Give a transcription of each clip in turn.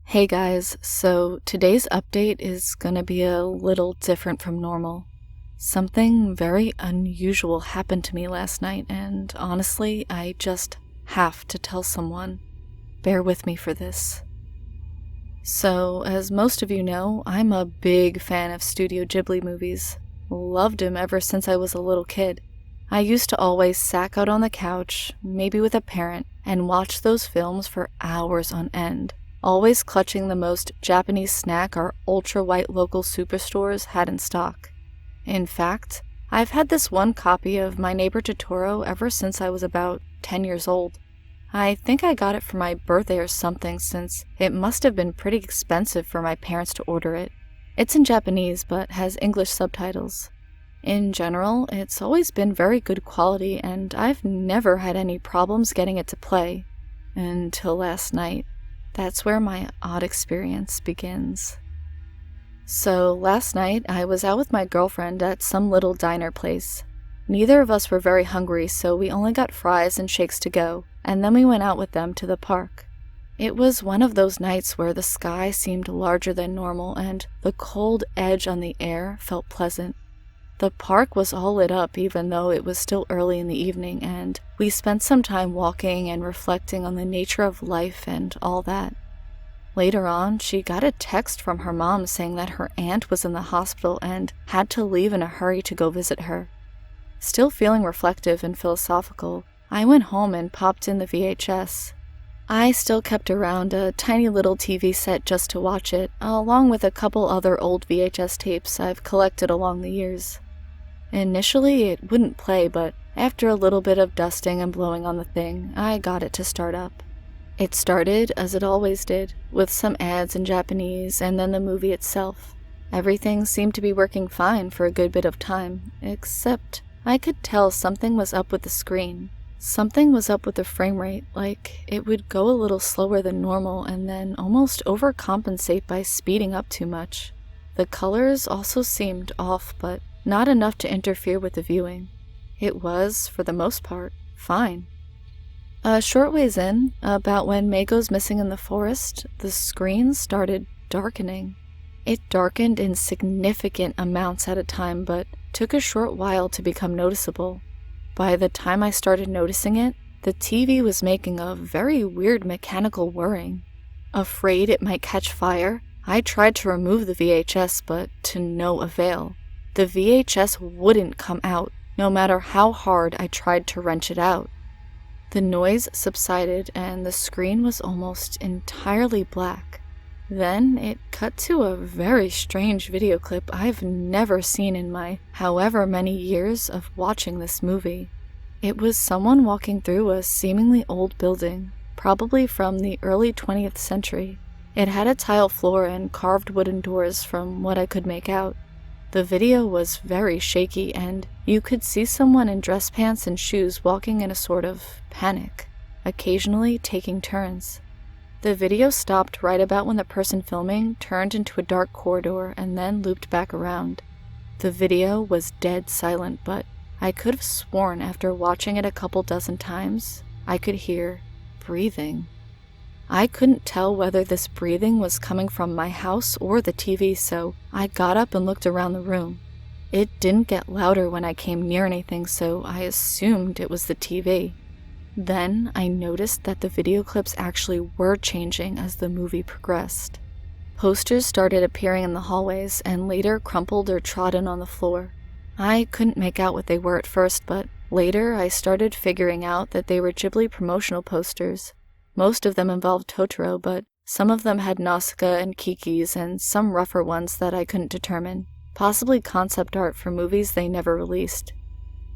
Hey guys, so today's update is gonna be a little different from normal. Something very unusual happened to me last night, and honestly, I just have to tell someone. Bear with me for this. So, as most of you know, I'm a big fan of Studio Ghibli movies. Loved them ever since I was a little kid. I used to always sack out on the couch, maybe with a parent, and watch those films for hours on end, always clutching the most Japanese snack our ultra-white local superstores had in stock. In fact, I've had this one copy of My Neighbor Totoro ever since I was about 10 years old. I think I got it for my birthday or something, since it must have been pretty expensive for my parents to order it. It's in Japanese but has English subtitles. In general, it's always been very good quality, and I've never had any problems getting it to play. Until last night. That's where my odd experience begins. So last night, I was out with my girlfriend at some little diner place. Neither of us were very hungry, so we only got fries and shakes to go, and then we went out with them to the park. It was one of those nights where the sky seemed larger than normal, and the cold edge on the air felt pleasant. The park was all lit up even though it was still early in the evening, and we spent some time walking and reflecting on the nature of life and all that. Later on, she got a text from her mom saying that her aunt was in the hospital and had to leave in a hurry to go visit her. Still feeling reflective and philosophical, I went home and popped in the VHS. I still kept around a tiny little TV set just to watch it, along with a couple other old VHS tapes I've collected along the years. Initially, it wouldn't play, but after a little bit of dusting and blowing on the thing, I got it to start up. It started, as it always did, with some ads in Japanese and then the movie itself. Everything seemed to be working fine for a good bit of time, except I could tell something was up with the screen. Something was up with the frame rate, like it would go a little slower than normal and then almost overcompensate by speeding up too much. The colors also seemed off, but not enough to interfere with the viewing. It was, for the most part, fine. A short ways in, about when Mei goes missing in the forest, the screen started darkening. It darkened in significant amounts at a time, but took a short while to become noticeable. By the time I started noticing it, the TV was making a very weird mechanical whirring. Afraid it might catch fire, I tried to remove the VHS, but to no avail. The VHS wouldn't come out, no matter how hard I tried to wrench it out. The noise subsided and the screen was almost entirely black. Then it cut to a very strange video clip I've never seen in my however many years of watching this movie. It was someone walking through a seemingly old building, probably from the early 20th century. It had a tile floor and carved wooden doors from what I could make out. The video was very shaky, and you could see someone in dress pants and shoes walking in a sort of panic, occasionally taking turns. The video stopped right about when the person filming turned into a dark corridor and then looped back around. The video was dead silent, but I could have sworn after watching it a couple dozen times, I could hear breathing. I couldn't tell whether this breathing was coming from my house or the TV, so I got up and looked around the room. It didn't get louder when I came near anything, so I assumed it was the TV. Then I noticed that the video clips actually were changing as the movie progressed. Posters started appearing in the hallways and later crumpled or trodden on the floor. I couldn't make out what they were at first, but later I started figuring out that they were Ghibli promotional posters. Most of them involved Totoro, but some of them had Nausicaa and Kiki's and some rougher ones that I couldn't determine, possibly concept art for movies they never released.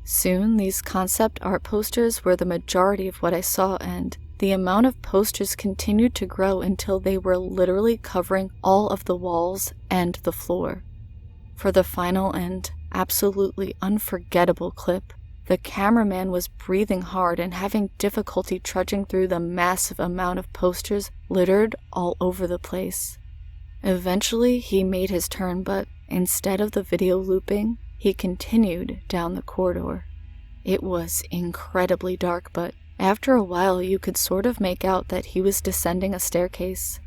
Soon, these concept art posters were the majority of what I saw, and the amount of posters continued to grow until they were literally covering all of the walls and the floor. For the final and absolutely unforgettable clip, the cameraman was breathing hard and having difficulty trudging through the massive amount of posters littered all over the place. Eventually, he made his turn, but instead of the video looping, he continued down the corridor. It was incredibly dark, but after a while you could sort of make out that he was descending a staircase.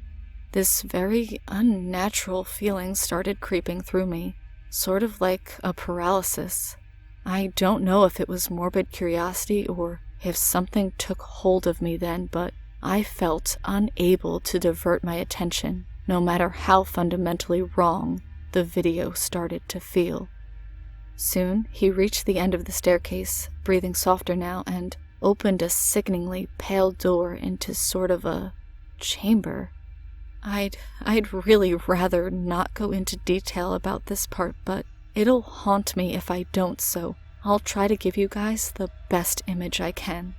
this very unnatural feeling started creeping through me, sort of like a paralysis. I don't know if it was morbid curiosity or if something took hold of me then, but I felt unable to divert my attention, no matter how fundamentally wrong the video started to feel. Soon, he reached the end of the staircase, breathing softer now, and opened a sickeningly pale door into sort of a chamber. I'd really rather not go into detail about this part, but it'll haunt me if I don't, so I'll try to give you guys the best image I can.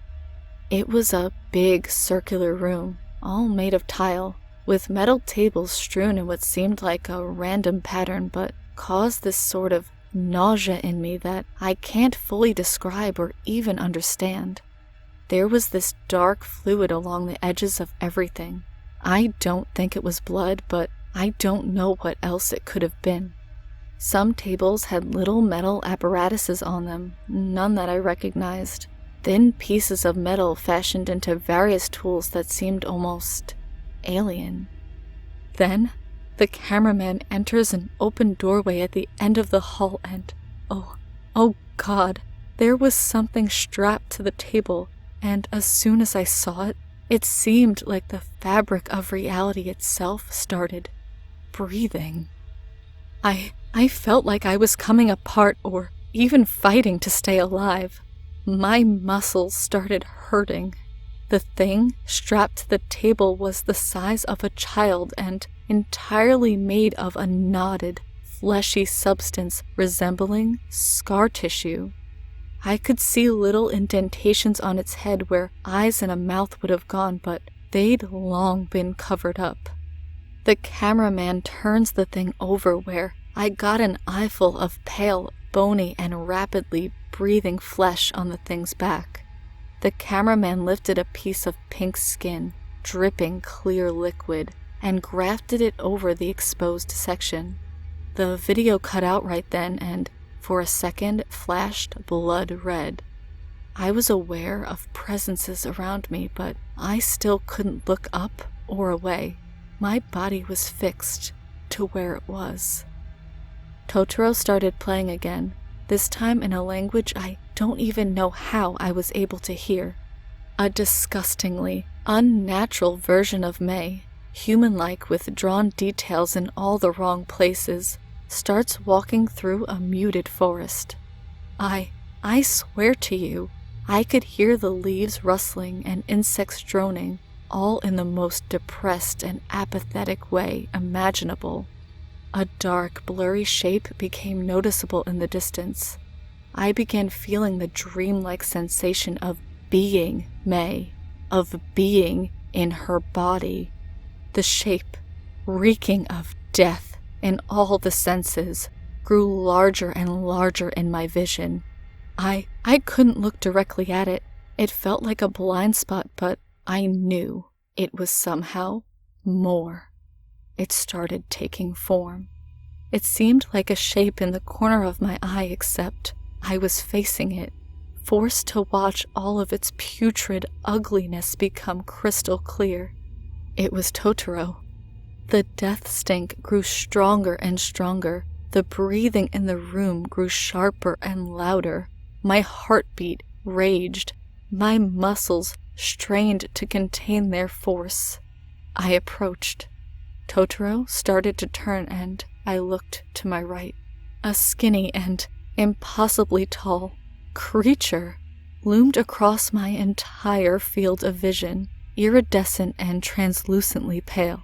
It was a big circular room, all made of tile, with metal tables strewn in what seemed like a random pattern, but caused this sort of nausea in me that I can't fully describe or even understand. There was this dark fluid along the edges of everything. I don't think it was blood, but I don't know what else it could have been. Some tables had little metal apparatuses on them, none that I recognized. Thin pieces of metal fashioned into various tools that seemed almost alien. Then, the cameraman enters an open doorway at the end of the hall and, oh God, there was something strapped to the table, and as soon as I saw it, it seemed like the fabric of reality itself started breathing. I felt like I was coming apart or even fighting to stay alive. My muscles started hurting. The thing strapped to the table was the size of a child and entirely made of a knotted, fleshy substance resembling scar tissue. I could see little indentations on its head where eyes and a mouth would have gone, but they'd long been covered up. The cameraman turns the thing over where I got an eyeful of pale, bony, and rapidly breathing flesh on the thing's back. The cameraman lifted a piece of pink skin, dripping clear liquid, and grafted it over the exposed section. The video cut out right then and, for a second, flashed blood red. I was aware of presences around me, but I still couldn't look up or away. My body was fixed to where it was. Totoro started playing again, this time in a language I don't even know how I was able to hear. A disgustingly unnatural version of May, human-like with drawn details in all the wrong places, starts walking through a muted forest. I swear to you, I could hear the leaves rustling and insects droning, all in the most depressed and apathetic way imaginable. A dark, blurry shape became noticeable in the distance. I began feeling the dreamlike sensation of being May, of being in her body. The shape, reeking of death in all the senses, grew larger and larger in my vision. I couldn't look directly at it. It felt like a blind spot, but I knew it was somehow more. It started taking form. It seemed like a shape in the corner of my eye, except I was facing it, forced to watch all of its putrid ugliness become crystal clear. It was Totoro. The death stink grew stronger and stronger. The breathing in the room grew sharper and louder. My heartbeat raged. My muscles strained to contain their force. I approached. Totoro started to turn and I looked to my right. A skinny and impossibly tall creature loomed across my entire field of vision, iridescent and translucently pale.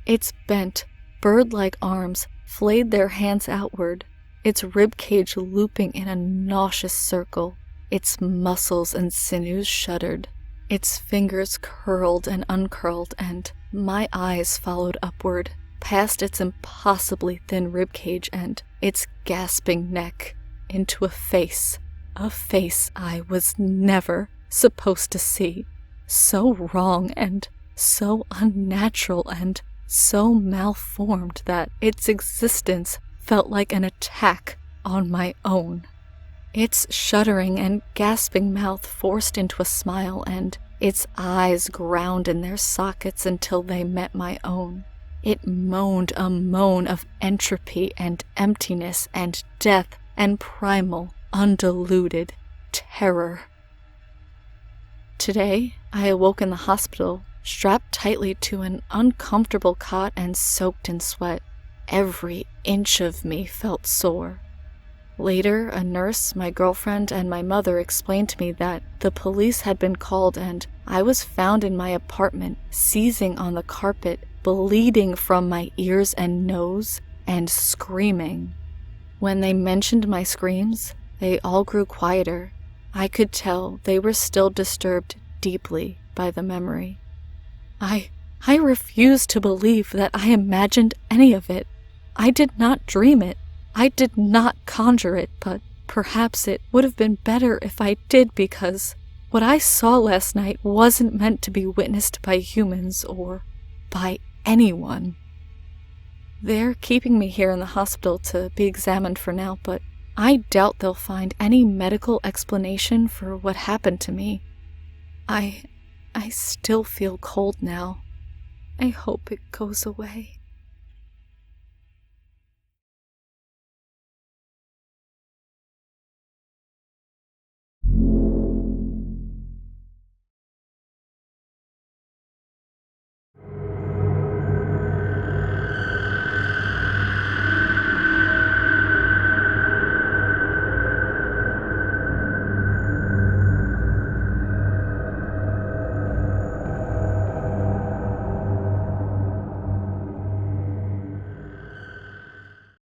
Its bent, bird-like arms flayed their hands outward, its ribcage looping in a nauseous circle. Its muscles and sinews shuddered. Its fingers curled and uncurled, and my eyes followed upward, past its impossibly thin ribcage and its gasping neck, into a face I was never supposed to see. So wrong and so unnatural and so malformed that its existence felt like an attack on my own. Its shuddering and gasping mouth forced into a smile, and its eyes ground in their sockets until they met my own. It moaned a moan of entropy and emptiness and death and primal, undiluted terror. Today, I awoke in the hospital, strapped tightly to an uncomfortable cot and soaked in sweat. Every inch of me felt sore. Later, a nurse, my girlfriend, and my mother explained to me that the police had been called and I was found in my apartment, seizing on the carpet, bleeding from my ears and nose, and screaming. When they mentioned my screams, they all grew quieter. I could tell they were still disturbed deeply by the memory. I refused to believe that I imagined any of it. I did not dream it. I did not conjure it, but perhaps it would have been better if I did, because what I saw last night wasn't meant to be witnessed by humans or by anyone. They're keeping me here in the hospital to be examined for now, but I doubt they'll find any medical explanation for what happened to me. I still feel cold now. I hope it goes away.